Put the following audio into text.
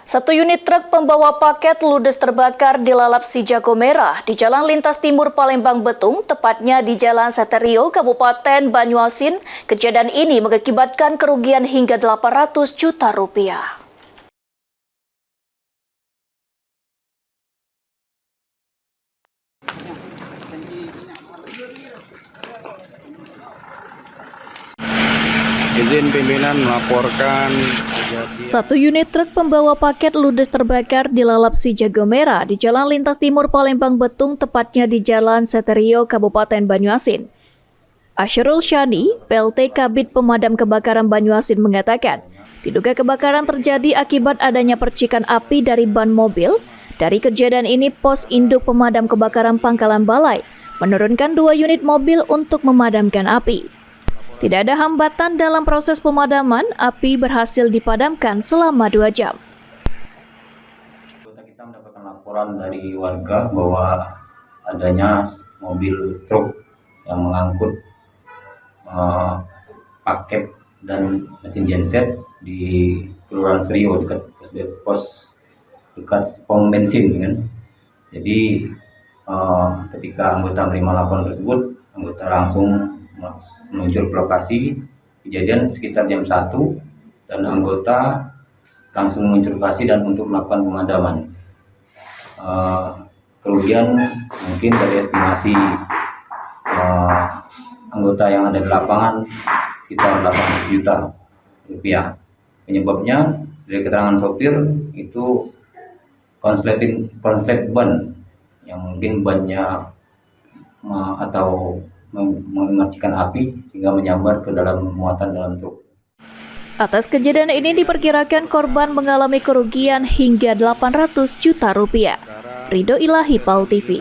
Satu unit truk pembawa paket ludes terbakar dilalap si jago merah di Jalan Lintas Timur Palembang Betung, tepatnya di Jalan Seterio, Kabupaten Banyuasin. Kejadian ini mengakibatkan kerugian hingga 800 juta rupiah. Izin pimpinan melaporkan Satu unit truk pembawa paket ludes terbakar dilalap si jago merah di Jalan Lintas Timur Palembang Betung, tepatnya di Jalan Seterio, Kabupaten Banyuasin. Ashrul Shani, PLT Kabid Pemadam Kebakaran Banyuasin mengatakan, diduga kebakaran terjadi akibat adanya percikan api dari ban mobil. Dari kejadian ini, Pos Induk Pemadam Kebakaran Pangkalan Balai menurunkan 2 unit mobil untuk memadamkan api. Tidak ada hambatan dalam proses pemadaman, api berhasil dipadamkan selama 2 jam. Kita mendapatkan laporan dari warga bahwa adanya mobil truk yang mengangkut paket dan mesin genset di Kelurahan Serio dekat pom bensin, kan. Jadi ketika anggota menerima laporan tersebut, anggota langsung meluncur ke lokasi kejadian sekitar jam 1 dan anggota langsung meluncur ke lokasi dan untuk melakukan pemadaman. Kerugian mungkin dari estimasi anggota yang ada di lapangan sekitar 800 juta rupiah. Penyebabnya dari keterangan sopir itu konslet ban yang mungkin bannya atau memacikan api hingga menyambar ke dalam muatan dalam truk. Atas kejadian ini diperkirakan korban mengalami kerugian hingga 800 juta rupiah. Ridho Ilahi, PAL TV.